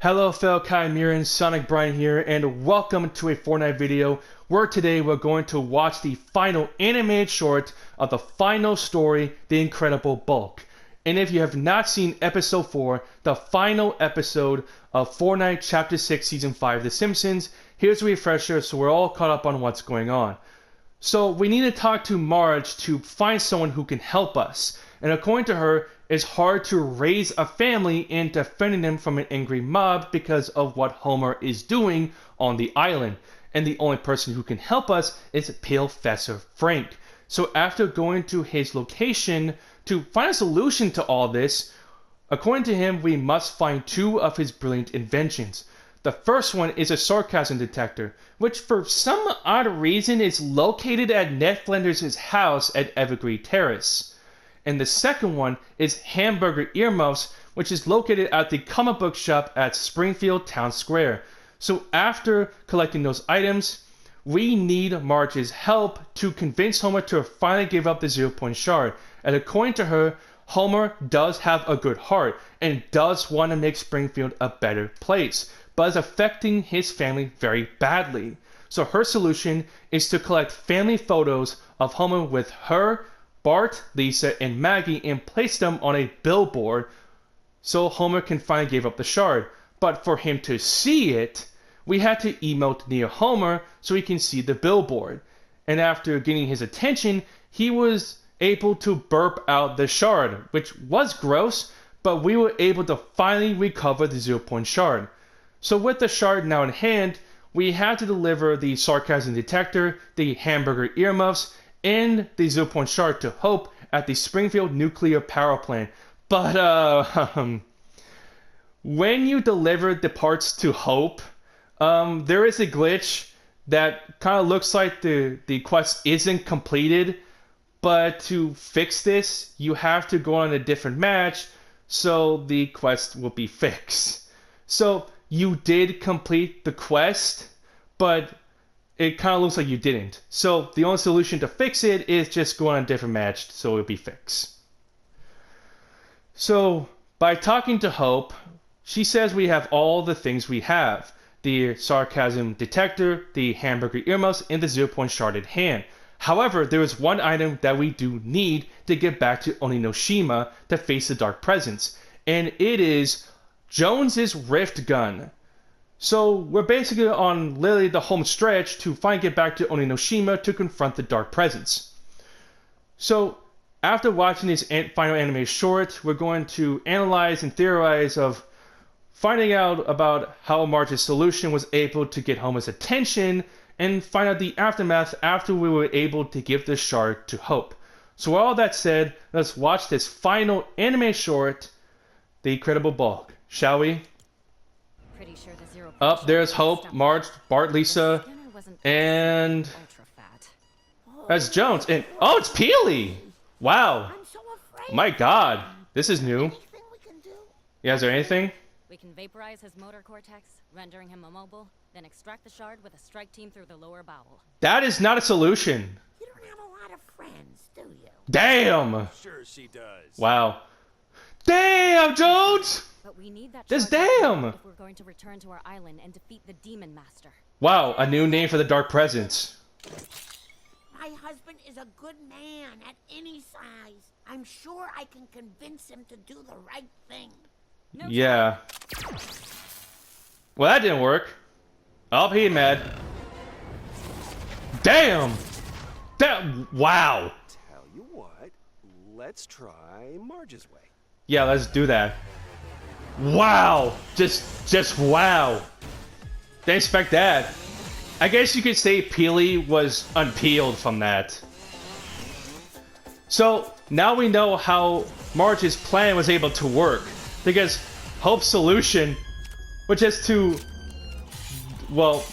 Hello fellow Chimerans, Sonic Brian here, and welcome to a Fortnite video where today we're going to watch the final animated short of the final story, The Incredible Bulk. And if you have not seen episode 4, the final episode of Fortnite Chapter 6 Season 5 The Simpsons, here's a refresher so we're all caught up on what's going on. So we need to talk to Marge to find someone who can help us. And according to her, it's hard to raise a family and defending them from an angry mob because of what Homer is doing on the island. And the only person who can help us is Professor Frank. So after going to his location to find a solution to all this, according to him, we must find two of his brilliant inventions. The first one is a sarcasm detector, which for some odd reason is located at Ned Flanders' house at Evergreen Terrace. And the second one is hamburger earmuffs, which is located at the comic book shop at Springfield Town Square. So after collecting those items, we need Marge's help to convince Homer to finally give up the 0-point shard. And according to her, Homer does have a good heart and does want to make Springfield a better place, but is affecting his family very badly. So her solution is to collect family photos of Homer with her, Bart, Lisa, and Maggie and place them on a billboard so Homer can finally give up the shard. But for him to see it, we had to emote near Homer so he can see the billboard. And after getting his attention, he was able to burp out the shard, which was gross, but we were able to finally recover the 0-point shard. So with the shard now in hand, we had to deliver the sarcasm detector, the hamburger earmuffs, and the 0-point shard to Hope at the Springfield Nuclear Power Plant. But when you deliver the parts to Hope, there is a glitch that kind of looks like the quest isn't completed. But to fix this, you have to go on a different match, so the quest will be fixed. So you did complete the quest, but it kind of looks like you didn't. So the only solution to fix it is just go on a different match so it'll be fixed. So by talking to Hope, she says we have all the things we have. The sarcasm detector, the hamburger earmuffs, and the 0-point shard at hand. However, there is one item that we do need to get back to Oninoshima to face the Dark Presence, and it is Jones's Rift Gun. So we're basically on literally the home stretch to finally get back to Oninoshima to confront the Dark Presence. So after watching this final anime short, we're going to analyze and theorize of finding out about how Marge's solution was able to get Homer's attention and find out the aftermath after we were able to give the shard to Hope. So with all that said, let's watch this final anime short, The Incredible Bulk, shall we? Pretty sure the Up there's Hope, Marge, Bart, Lisa, and that's Jones. And oh, it's Peely! Wow. My God, this is new. Yeah, is there anything? We can vaporize his motor cortex, rendering him immobile, then extract the shard with a strike team through the lower bowel. That is not a solution. You don't have a lot of friends, do you? Damn! Sure she does. Wow. Damn, Jones! But we need that This shard damn! if we're going to return to our island and defeat the Demon Master. Wow, a new name for the Dark Presence. My husband is a good man at any size. I'm sure I can convince him to do the right thing. No Yeah. Well, that didn't work. Oh, he mad. Damn! That, wow! Tell you what, let's try Marge's way. Yeah, let's do that. Wow! Just wow. Didn't expect that. I guess you could say Peely was unpeeled from that. So, now we know how Marge's plan was able to work. Because Hope's solution was just to, well,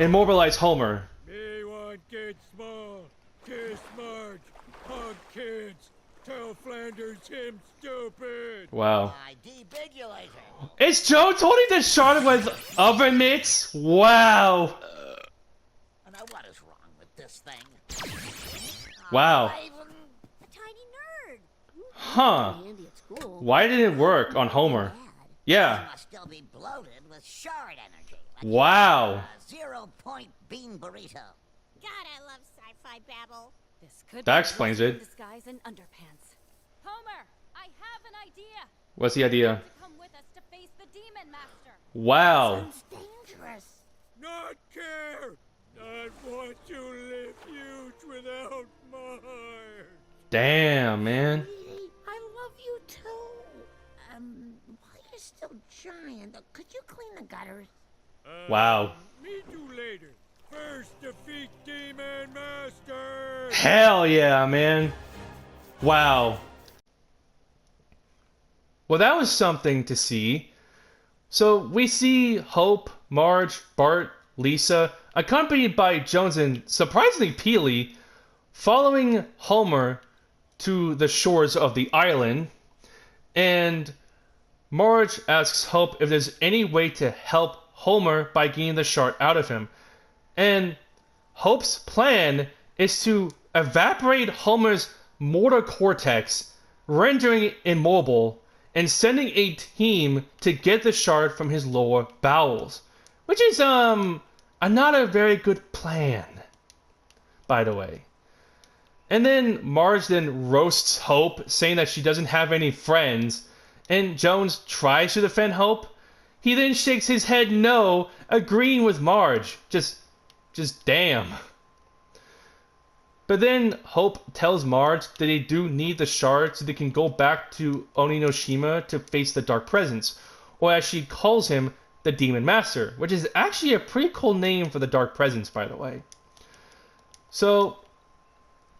immobilize Homer. Me want get small, kiss Marge, hug kids, tell Flanders him stupid. Wow. I debigulate him. It's Jones holding the shard with oven mitts? Wow. Now what is wrong with this thing? Wow. A tiny nerd. Huh. Why did it work on Homer? Yeah. You must still be bloated with shard energy. Wow. A 0-point bean burrito. God, I love sci-fi babble. This could That be explains blessing in it. disguise and underpants. Homer, I have an idea. What's the idea? To come with us to face the Demon Master. Wow. Sounds dangerous. Not care! Not want to live huge without Marge! Damn, man. Sweetie, I love you too. While you're still giant, could you clean the gutters? Wow. Meet you later. First, defeat Demon Master! Hell yeah, man. Wow. Well, that was something to see. So we see Hope, Marge, Bart, Lisa, accompanied by Jones and surprisingly Peely, following Homer to the shores of the island. And Marge asks Hope if there's any way to help Homer by getting the shard out of him. And Hope's plan is to evaporate Homer's motor cortex, rendering it immobile, and sending a team to get the shard from his lower bowels. Which is, not a very good plan, by the way. And then Marge then roasts Hope, saying that she doesn't have any friends, and Jones tries to defend Hope. He then shakes his head no, agreeing with Marge. Just damn. But then Hope tells Marge that they do need the shard so they can go back to Oninoshima to face the Dark Presence, or as she calls him, the Demon Master, which is actually a pretty cool name for the Dark Presence, by the way. So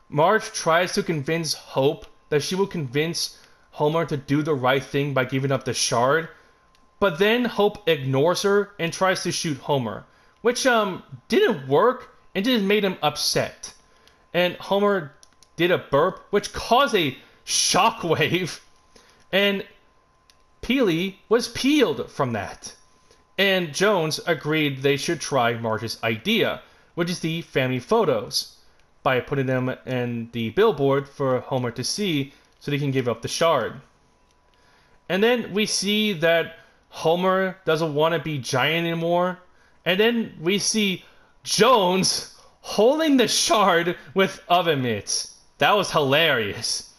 Marge tries to convince Hope that she will convince Homer to do the right thing by giving up the shard, but then Hope ignores her and tries to shoot Homer, which didn't work and just made him upset. And Homer did a burp, which caused a shockwave, and Peely was peeled from that. And Jones agreed they should try Marge's idea, which is the family photos, by putting them in the billboard for Homer to see so they can give up the shard. And then we see that Homer doesn't want to be giant anymore, and then we see Jones holding the shard with oven mitts. That was hilarious.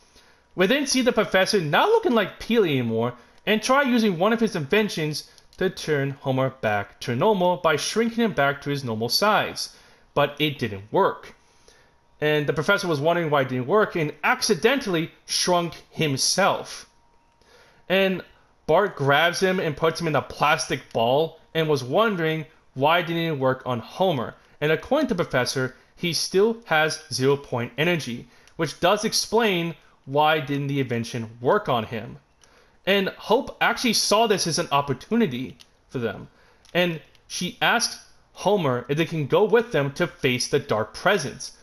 We then see the professor not looking like Peely anymore and try using one of his inventions to turn Homer back to normal by shrinking him back to his normal size. But it didn't work. And the professor was wondering why it didn't work and accidentally shrunk himself. And Bart grabs him and puts him in a plastic ball and was wondering why it didn't work on Homer. And according to the professor, he still has 0-point energy, which does explain why didn't the invention work on him. And Hope actually saw this as an opportunity for them. And she asked Homer if they can go with them to face the Dark Presence.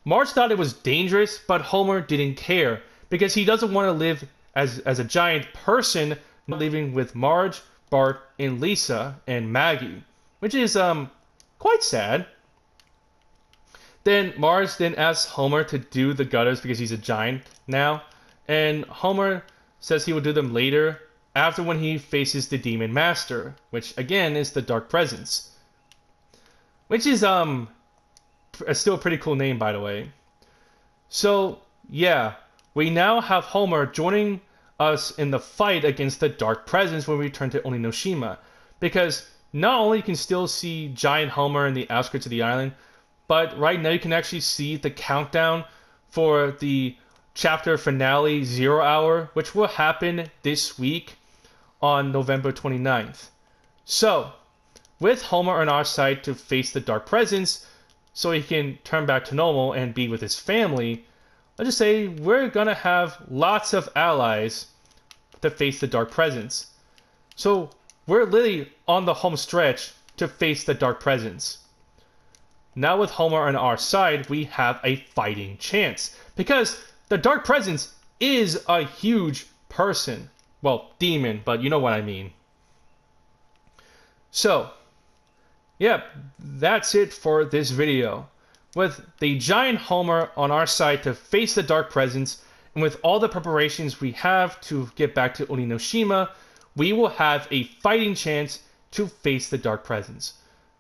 Marge thought it was dangerous, but Homer didn't care because he doesn't want to live as a giant person, living with Marge, Bart, and Lisa, and Maggie, which is quite sad. Then Marge then asks Homer to do the gutters because he's a giant now, and Homer says he will do them later, after when he faces the Demon Master, which again is the Dark Presence. Which is still a pretty cool name, by the way. So yeah, we now have Homer joining us in the fight against the Dark Presence when we return to Oninoshima, because not only you can still see giant Homer in the outskirts of the island, but right now you can actually see the countdown for the chapter finale 0 Hour, which will happen this week on November 29th. So, with Homer on our side to face the Dark Presence, so he can turn back to normal and be with his family, let's just say we're gonna have lots of allies to face the Dark Presence. So, we're literally on the home stretch to face the Dark Presence. Now with Homer on our side, we have a fighting chance. Because the Dark Presence is a huge person. Well, demon, but you know what I mean. So, yep, that's it for this video. With the giant Homer on our side to face the Dark Presence, and with all the preparations we have to get back to Oninoshima, we will have a fighting chance to face the Dark Presence.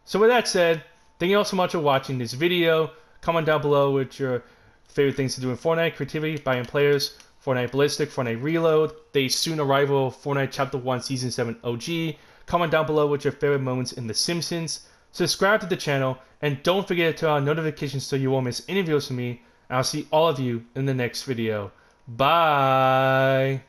So with that said, thank you all so much for watching this video. Comment down below with your favorite things to do in Fortnite, creativity, buying players, Fortnite Ballistic, Fortnite Reload, the soon arrival of Fortnite Chapter 1 Season 7 OG. Comment down below with your favorite moments in The Simpsons. Subscribe to the channel, and don't forget to turn on notifications so you won't miss any videos from me. And I'll see all of you in the next video. Bye!